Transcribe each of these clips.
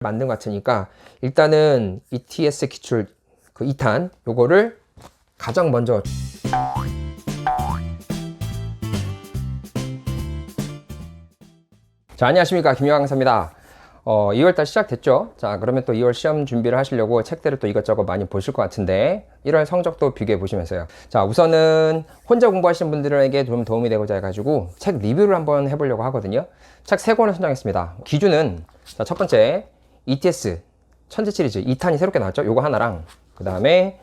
만든 것 같으니까 일단은 ETS 기출 그 2탄 요거를 가장 먼저 자, 안녕하십니까, 김용환 강사입니다. 2월달 시작됐죠. 자, 그러면 또 2월 시험 준비를 하시려고 책들을 또 이것저것 많이 보실 것 같은데 1월 성적도 비교해 보시면서요. 자, 우선은 혼자 공부하시는 분들에게 좀 도움이 되고자 해가지고 책 리뷰를 한번 해보려고 하거든요. 책 3권을 선정했습니다. 기준은 자, 첫 번째 ETS 천재 시리즈 2탄이 새롭게 나왔죠. 요거 하나랑 그 다음에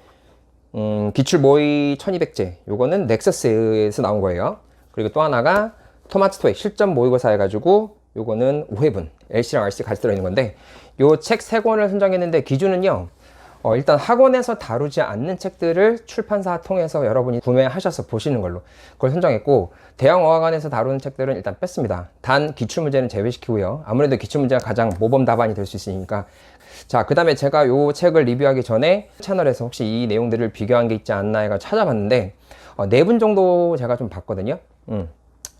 기출 모의 1200제 요거는 넥서스에서 나온 거예요. 그리고 또 하나가 토마토 토익 실전 모의고사 해가지고 요거는 5회분 LC랑 RC 같이 들어있는 건데 요 책 3권을 선정했는데 기준은요 일단 학원에서 다루지 않는 책들을 출판사 통해서 여러분이 구매하셔서 보시는 걸로 그걸 선정했고, 대형 어학원에서 다루는 책들은 일단 뺐습니다. 단 기출문제는 제외시키고요. 아무래도 기출문제가 가장 모범 답안이 될 수 있으니까. 자, 그 다음에 제가 요 책을 리뷰하기 전에 채널에서 혹시 이 내용들을 비교한 게 있지 않나 해가 찾아봤는데 4분 정도 제가 좀 봤거든요.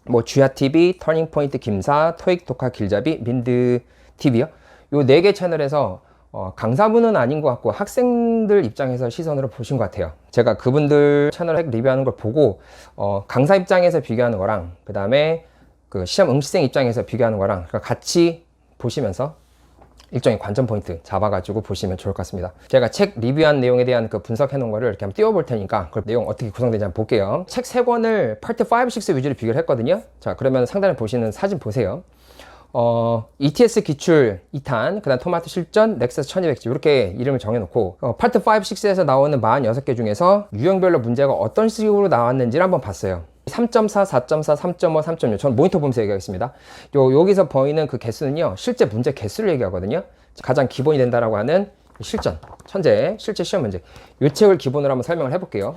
뭐 쥐야TV, 터닝포인트 김사, 토익 독학 길잡이, 민드TV요. 요 4개 채널에서 강사분은 아닌 것 같고 학생들 입장에서 시선으로 보신 것 같아요. 제가 그분들 채널 리뷰하는 걸 보고 강사 입장에서 비교하는 거랑 그 다음에 그 시험 응시생 입장에서 비교하는 거랑 같이 보시면서 일종의 관전 포인트 잡아가지고 보시면 좋을 것 같습니다. 제가 책 리뷰한 내용에 대한 그 분석해 놓은 거를 이렇게 한번 띄워볼 테니까 그 내용 어떻게 구성되는지 한번 볼게요. 책 3권을 파트 5, 6 위주로 비교를 했거든요. 자, 그러면 상단에 보시는 사진 보세요. ETS 기출 2탄, 그 다음 토마토 실전, 넥서스 1200지 이렇게 이름을 정해놓고 파트 5, 6에서 나오는 46개 중에서 유형별로 문제가 어떤 식으로 나왔는지를 한번 봤어요. 3.4, 4.4, 3.5, 3.6 저는 모니터 보면서 얘기하겠습니다. 여기서 보이는 그 개수는요 실제 문제 개수를 얘기하거든요. 가장 기본이 된다라고 하는 실전, 천재, 실제 시험 문제 이 책을 기본으로 한번 설명을 해볼게요.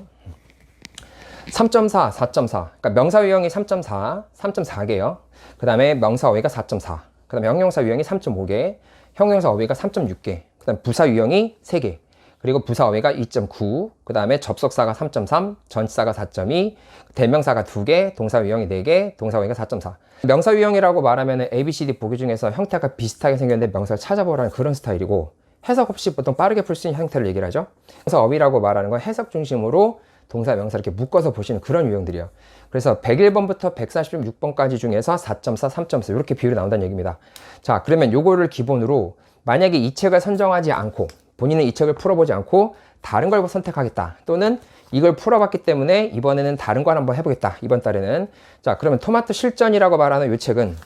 3.4, 4.4 그러니까 명사 유형이 3.4, 3.4개요. 그 다음에 명사 어휘가 4.4, 그 다음에 형용사 유형이 3.5개, 형용사 어휘가 3.6개, 그 다음에 부사 유형이 3개, 그리고 부사 어휘가 2.9, 그 다음에 접속사가 3.3, 전치사가 4.2, 대명사가 2개, 동사 유형이 4개, 동사 어휘가 4.4. 명사 유형이라고 말하면 ABCD 보기 중에서 형태가 비슷하게 생겼는데 명사를 찾아보라는 그런 스타일이고, 해석 없이 보통 빠르게 풀 수 있는 형태를 얘기를 하죠. 그래서 어휘라고 말하는 건 해석 중심으로 동사, 명사 이렇게 묶어서 보시는 그런 유형들이에요. 그래서 101번부터 146번까지 중에서 4.4, 3.4 이렇게 비율이 나온다는 얘기입니다. 자, 그러면 요거를 기본으로 만약에 이 책을 선정하지 않고 본인은 이 책을 풀어보지 않고 다른 걸 선택하겠다, 또는 이걸 풀어봤기 때문에 이번에는 다른 걸 한번 해보겠다, 이번 달에는. 자, 그러면 토마토 실전이라고 말하는 이 책은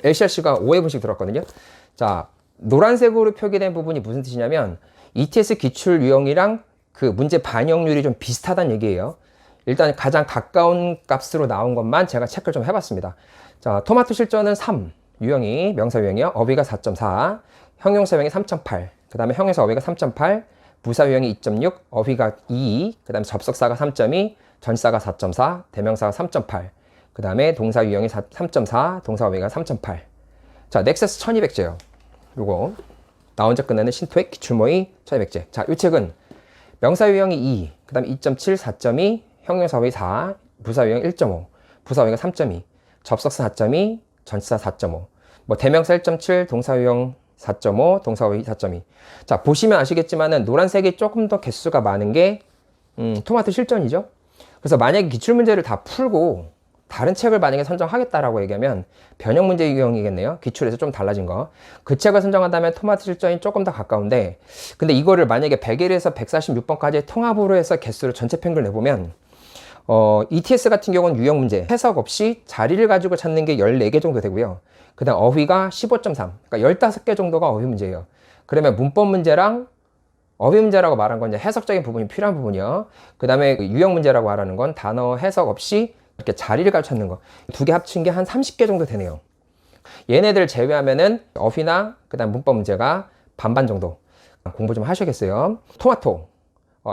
LCRC가 5회분씩 들었거든요. 자, 노란색으로 표기된 부분이 무슨 뜻이냐면 ETS 기출 유형이랑 그 문제 반영률이 좀 비슷하다는 얘기예요. 일단 가장 가까운 값으로 나온 것만 제가 체크를 좀 해봤습니다. 자, 토마토 실전은 3, 유형이 명사 유형이요. 어휘가 4.4, 형용사 유형이 3.8, 그 다음에 형용사 어휘가 3.8, 부사 유형이 2.6, 어휘가 2, 그 다음에 접속사가 3.2, 전치사가 4.4, 대명사가 3.8, 그 다음에 동사 유형이 3.4, 동사 어휘가 3.8. 자, 넥서스 1200제요. 요거 나 혼자 끝내는 신토익 기출모의 1200제. 자, 이 책은 명사 유형이 2, 그 다음에 2.7, 4.2, 형용사 어휘 4, 부사 유형 1.5, 부사 어휘가 3.2, 접속사 4.2, 전치사 4.5, 뭐 대명사 1.7, 동사 유형 4.5, 동사 어휘 4.2. 자, 보시면 아시겠지만은 노란색이 조금 더 개수가 많은 게 토마토 실전이죠. 그래서 만약에 기출문제를 다 풀고 다른 책을 만약에 선정하겠다라고 얘기하면 변형 문제 유형이겠네요. 기출에서 좀 달라진 거. 그 책을 선정한다면 토마토 실전이 조금 더 가까운데, 근데 이거를 만약에 101에서 146번까지 통합으로 해서 개수를 전체 평균을 내보면 ETS 같은 경우는 유형 문제 해석 없이 자리를 가지고 찾는 게 14개 정도 되고요. 그 다음 어휘가 15.3, 그러니까 15개 정도가 어휘 문제예요. 그러면 문법 문제랑 어휘 문제라고 말한 건 이제 해석적인 부분이 필요한 부분이요. 그 다음에 유형 문제라고 말하는 건 단어 해석 없이 이렇게 자리를 가지고 찾는 거. 2개 합친 게 한 30개 정도 되네요. 얘네들 제외하면은 어휘나 그다음 문법 문제가 반반 정도 공부 좀 하셔야겠어요. 토마토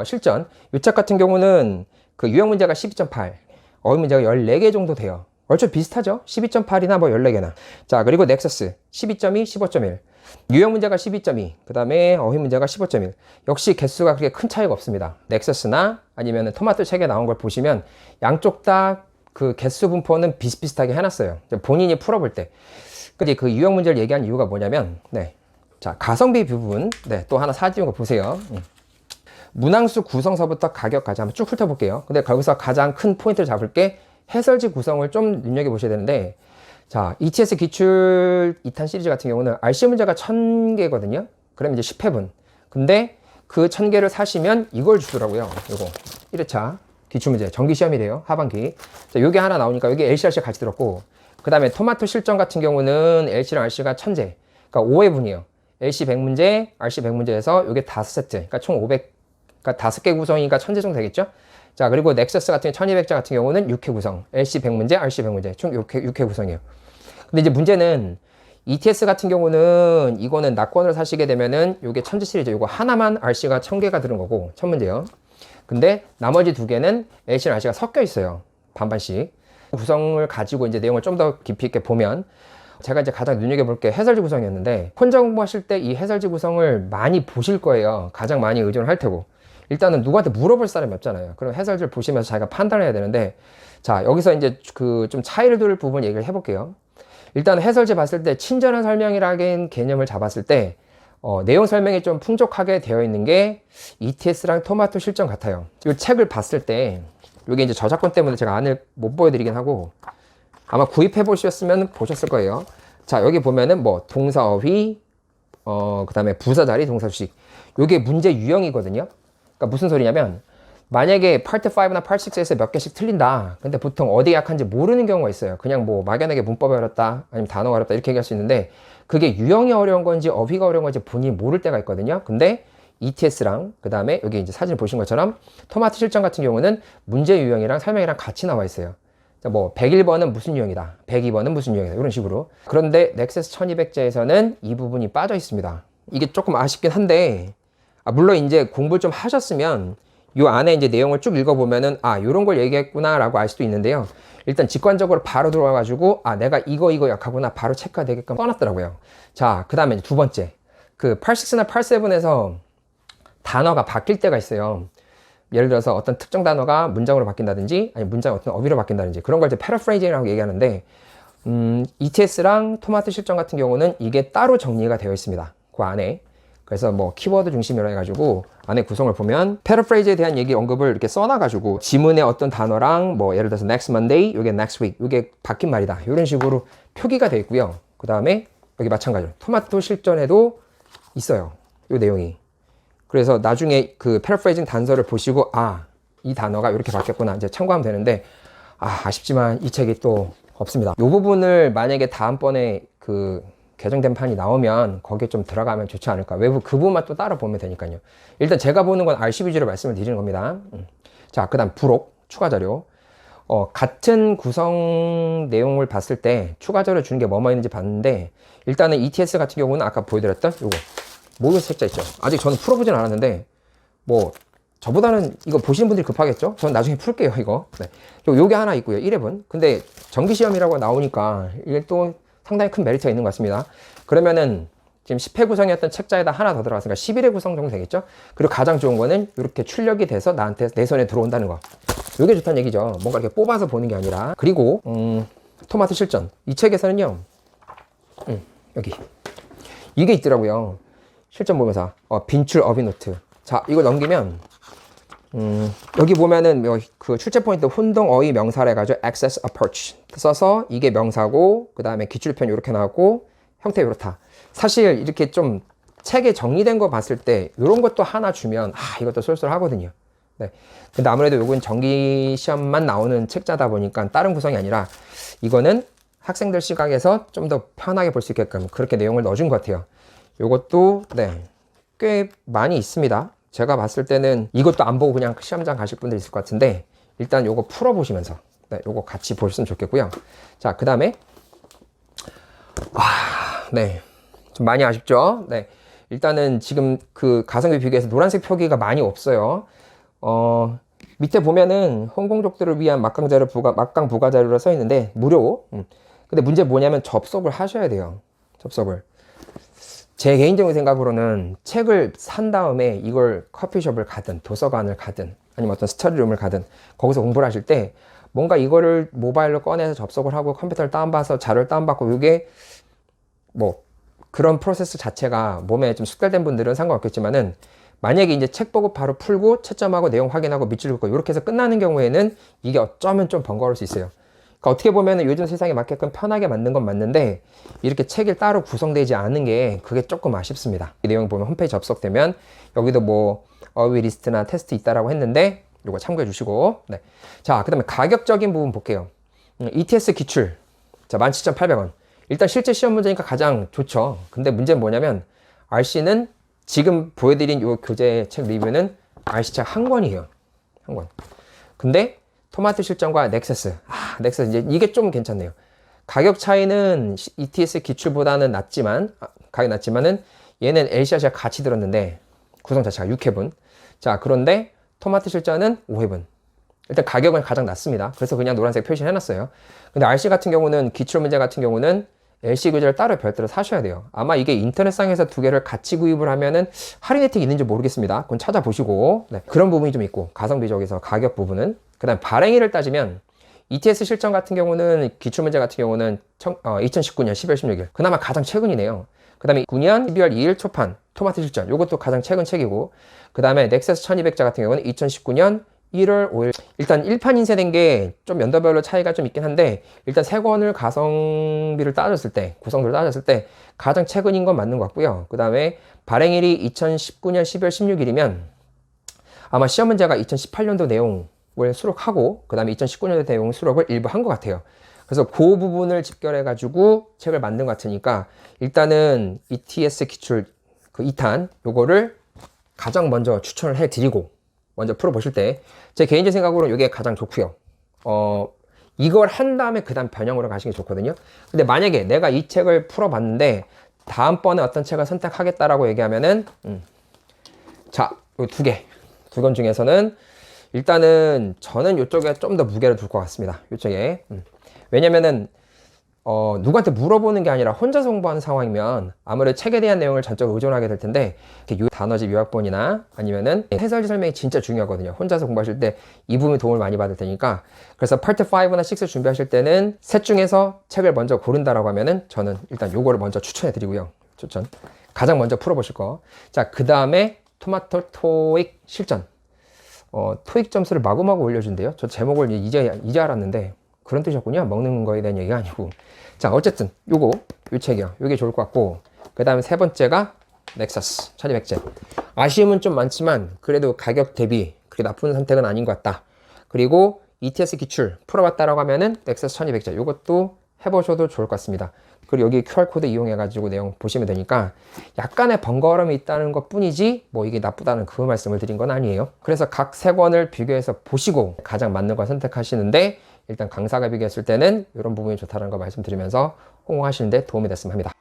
실전 이 책 같은 경우는 그 유형 문제가 12.8, 어휘 문제가 14개 정도 돼요. 얼추 비슷하죠? 12.8이나 뭐 14개나. 자, 그리고 넥서스 12.2, 15.1. 유형 문제가 12.2, 그 다음에 어휘 문제가 15.1. 역시 개수가 그렇게 큰 차이가 없습니다. 넥서스나 아니면 토마토 책에 나온 걸 보시면 양쪽 다 그 개수 분포는 비슷비슷하게 해놨어요. 본인이 풀어볼 때. 근데 그 유형 문제를 얘기한 이유가 뭐냐면, 네. 자, 가성비 부분, 네, 또 하나 사지운 거 보세요. 문항수 구성서부터 가격까지 한번 쭉 훑어볼게요. 근데 거기서 가장 큰 포인트를 잡을 게 해설지 구성을 좀 눈여겨보셔야 되는데, 자, ETS 기출 2탄 시리즈 같은 경우는 RC 문제가 1000개거든요. 그러면 이제 10회분. 근데 그 1000개를 사시면 이걸 주더라고요. 요거. 1회차 기출문제. 정기시험이래요. 하반기. 자, 요게 하나 나오니까 여기 LC, RC가 같이 들었고, 그 다음에 토마토 실전 같은 경우는 LC랑 RC가 1000제. 그러니까 5회분이에요. LC 100문제, RC 100문제에서 요게 5세트. 그러니까 총 500, 그러니까 5개 구성이니까 1000제 정도 되겠죠? 자, 그리고 넥서스 같은 경우 1200자 같은 경우는 6회 구성. LC 100문제, RC 100문제. 총 6회 구성이에요. 근데 이제 문제는 ETS 같은 경우는 이거는 낙권을 사시게 되면은 요게 1000제 시리즈 요거 하나만 RC가 1000개가 들은 거고 1000문제요. 근데 나머지 두 개는 LC랑 RC가 섞여 있어요. 반반씩. 구성을 가지고 이제 내용을 좀 더 깊이 있게 보면 제가 이제 가장 눈여겨볼 게 해설지 구성이었는데 혼자 공부하실 때 이 해설지 구성을 많이 보실 거예요. 가장 많이 의존을 할 테고. 일단은 누구한테 물어볼 사람이 없잖아요. 그럼 해설지를 보시면서 자기가 판단을 해야 되는데 자, 여기서 이제 그 좀 차이를 둘 부분 얘기를 해볼게요. 일단 해설지 봤을 때 친절한 설명이라는 개념을 잡았을 때 내용 설명이 좀 풍족하게 되어 있는 게 ETS랑 토마토 실전 같아요. 이 책을 봤을 때 이게 이제 저작권 때문에 제가 안을 못 보여드리긴 하고 아마 구입해 보셨으면 보셨을 거예요. 자, 여기 보면은 뭐 동사 어휘, 그 다음에 부사 자리, 동사 수식. 요게 문제 유형이거든요. 그러니까 무슨 소리냐면 만약에 파트 5나 파트 6에서 몇 개씩 틀린다. 근데 보통 어디 약한지 모르는 경우가 있어요. 그냥 뭐 막연하게 문법이 어렵다, 아니면 단어가 어렵다 이렇게 얘기할 수 있는데 그게 유형이 어려운 건지 어휘가 어려운 건지 본인이 모를 때가 있거든요. 근데 ETS랑 그 다음에 여기 이제 사진 보신 것처럼 토마토 실전 같은 경우는 문제 유형이랑 설명이랑 같이 나와 있어요. 뭐 101번은 무슨 유형이다, 102번은 무슨 유형이다 이런 식으로. 그런데 넥서스 1200제에서는 이 부분이 빠져 있습니다. 이게 조금 아쉽긴 한데 물론 이제 공부를 좀 하셨으면 요 안에 이제 내용을 쭉 읽어보면은 요런 걸 얘기했구나 라고 알 수도 있는데요. 일단 직관적으로 바로 들어와가지고 내가 이거 약하구나 바로 체크가 되게끔 써놨더라고요. 자, 그 다음에 두 번째 그 86나 87에서 단어가 바뀔 때가 있어요. 예를 들어서 어떤 특정 단어가 문장으로 바뀐다든지 아니면 문장이 어떤 어휘로 바뀐다든지 그런 걸 이제 패러프레이징이라고 얘기하는데 ETS랑 토마토 실전 같은 경우는 이게 따로 정리가 되어 있습니다. 그 안에. 그래서 뭐 키워드 중심으로 해가지고 안에 구성을 보면 패러프레이즈에 대한 얘기 언급을 이렇게 써놔가지고 지문의 어떤 단어랑 뭐 예를 들어서 next Monday, 이게 next week, 이게 바뀐 말이다 이런 식으로 표기가 되어 있고요. 그 다음에 여기 마찬가지로 토마토 실전에도 있어요. 이 내용이. 그래서 나중에 그 패러프레이징 단서를 보시고 이 단어가 이렇게 바뀌었구나 이제 참고하면 되는데 아쉽지만 이 책이 또 없습니다. 이 부분을 만약에 다음번에 그 개정된 판이 나오면 거기에 좀 들어가면 좋지 않을까. 외부 그 부분만 또 따로 보면 되니까요. 일단 제가 보는 건 RC 위주로 말씀을 드리는 겁니다. 자, 그 다음 부록 추가 자료. 같은 구성 내용을 봤을 때 추가 자료 주는 게 뭐뭐 있는지 봤는데 일단은 ETS 같은 경우는 아까 보여드렸던 요거 모의고사 책자 있죠. 아직 저는 풀어보진 않았는데 뭐 저보다는 이거 보시는 분들이 급하겠죠. 저는 나중에 풀게요 이거. 네. 요게 하나 있고요. 1회분. 근데 정기시험이라고 나오니까 이게 또 상당히 큰 메리트가 있는 것 같습니다. 그러면은 지금 10회 구성이었던 책자에다 하나 더 들어갔으니까 11회 구성 정도 되겠죠. 그리고 가장 좋은 거는 이렇게 출력이 돼서 나한테 내 손에 들어온다는 거. 이게 좋다는 얘기죠. 뭔가 이렇게 뽑아서 보는 게 아니라. 그리고 토마토 실전 이 책에서는요 여기 이게 있더라고요. 실전 보면서 빈출 어휘 노트. 자, 이거 넘기면 여기 보면은 그 출제 포인트 혼동 어휘 명사를 해가지고 access approach 써서 이게 명사고 그 다음에 기출편 이렇게 나왔고 형태 이렇다. 사실 이렇게 좀 책에 정리된 거 봤을 때 이런 것도 하나 주면 이것도 쏠쏠하거든요. 네. 근데 아무래도 요건 정기 시험만 나오는 책자다 보니까 다른 구성이 아니라 이거는 학생들 시각에서 좀 더 편하게 볼 수 있게끔 그렇게 내용을 넣어준 것 같아요. 요것도 꽤 많이 있습니다. 제가 봤을 때는 이것도 안 보고 그냥 시험장 가실 분들 있을 것 같은데 일단 요거 풀어보시면서 요거 같이 보셨으면 좋겠고요. 자, 그 다음에 좀 많이 아쉽죠. 일단은 지금 그 가성비 비교해서 노란색 표기가 많이 없어요. 밑에 보면은 홍콩족들을 위한 막강 부가 자료로 써 있는데 무료. 근데 문제 뭐냐면 접속을 하셔야 돼요. 접속을. 제 개인적인 생각으로는 책을 산 다음에 이걸 커피숍을 가든 도서관을 가든 아니면 어떤 스터디룸을 가든 거기서 공부를 하실 때 뭔가 이거를 모바일로 꺼내서 접속을 하고 컴퓨터를 다운받아서 자료를 다운받고 이게 뭐 그런 프로세스 자체가 몸에 좀 숙달된 분들은 상관없겠지만은 만약에 이제 책 보고 바로 풀고 채점하고 내용 확인하고 밑줄 긋고 이렇게 해서 끝나는 경우에는 이게 어쩌면 좀 번거로울 수 있어요. 그러니까 어떻게 보면은 요즘 세상에 맞게끔 편하게 만든 건 맞는데 이렇게 책이 따로 구성되지 않은 게 그게 조금 아쉽습니다. 이 내용 보면 홈페이지 접속되면 여기도 뭐 어휘 리스트나 테스트 있다라고 했는데 요거 참고해 주시고. 네. 자, 그 다음에 가격적인 부분 볼게요. ETS 기출. 자, 17,800원. 일단 실제 시험 문제니까 가장 좋죠. 근데 문제는 뭐냐면 RC는 지금 보여드린 요 교재 책 리뷰는 RC책 한 권이에요. 한 권. 근데 토마토 실전과 넥서스. 넥서스 이제 이게 좀 괜찮네요. 가격 차이는 ETS 기출보다는 가격이 낮지만은 얘는 LCRC가 같이 들었는데 구성 자체가 6회분. 자, 그런데 토마토 실전은 5회분. 일단 가격은 가장 낮습니다. 그래서 그냥 노란색 표시를 해놨어요. 근데 RC 같은 경우는 기출 문제 같은 경우는 LC 교재를 따로 별도로 사셔야 돼요. 아마 이게 인터넷상에서 두 개를 같이 구입을 하면은 할인 혜택이 있는지 모르겠습니다. 그건 찾아보시고. 네, 그런 부분이 좀 있고 가성비 쪽에서 가격 부분은. 그 다음 발행일을 따지면 ETS 실전 같은 경우는 기출문제 같은 경우는 2019년 12월 16일 그나마 가장 최근이네요. 그 다음에 9년 12월 2일 초판 토마토 실전 이것도 가장 최근 책이고, 그 다음에 넥서스 1200자 같은 경우는 2019년 1월 5일. 일단 1판 인쇄된 게 좀 연도별로 차이가 좀 있긴 한데 일단 세 권을 가성비를 따졌을 때, 구성도를 따졌을 때 가장 최근인 건 맞는 것 같고요. 그 다음에 발행일이 2019년 12월 16일이면 아마 시험 문제가 2018년도 내용을 수록하고 그 다음에 2019년도 내용 수록을 일부 한 것 같아요. 그래서 그 부분을 집결해 가지고 책을 만든 것 같으니까 일단은 ETS 기출 그 2탄 요거를 가장 먼저 추천을 해 드리고 먼저 풀어보실 때 제 개인적인 생각으로는 이게 가장 좋고요. 이걸 한 다음에 그 다음 변형으로 가시는 게 좋거든요. 근데 만약에 내가 이 책을 풀어봤는데 다음번에 어떤 책을 선택하겠다라고 얘기하면은 자, 이 두 권 중에서는 일단은 저는 이쪽에 좀 더 무게를 둘 것 같습니다. 이쪽에. 왜냐면은 누구한테 물어보는 게 아니라 혼자서 공부하는 상황이면 아무래도 책에 대한 내용을 전적으로 의존하게 될 텐데 단어집 요약본이나 아니면은 해설 설명이 진짜 중요하거든요. 혼자서 공부하실 때 이 부분이 도움을 많이 받을 테니까. 그래서 파트 5나 6 준비하실 때는 셋 중에서 책을 먼저 고른다라고 하면은 저는 일단 요거를 먼저 추천해 드리고요. 가장 먼저 풀어보실 거. 자, 그 다음에 토마토 토익 실전. 토익 점수를 마구마구 올려준대요. 저 제목을 이제 알았는데 그런 뜻이었군요. 먹는 거에 대한 얘기가 아니고. 자, 어쨌든 요 책이요. 요게 좋을 것 같고, 그 다음에 세 번째가 넥서스 1200제. 아쉬움은 좀 많지만 그래도 가격 대비 그렇게 나쁜 선택은 아닌 것 같다. 그리고 ETS 기출 풀어봤다라고 하면은 넥서스 1200제 요것도 해보셔도 좋을 것 같습니다. 그리고 여기 QR코드 이용해가지고 내용 보시면 되니까 약간의 번거로움이 있다는 것 뿐이지 뭐 이게 나쁘다는 그 말씀을 드린 건 아니에요. 그래서 각 세 권을 비교해서 보시고 가장 맞는 걸 선택하시는데 일단 강사가 비교했을 때는 이런 부분이 좋다는 거 말씀드리면서 홍보하시는데 도움이 됐으면 합니다.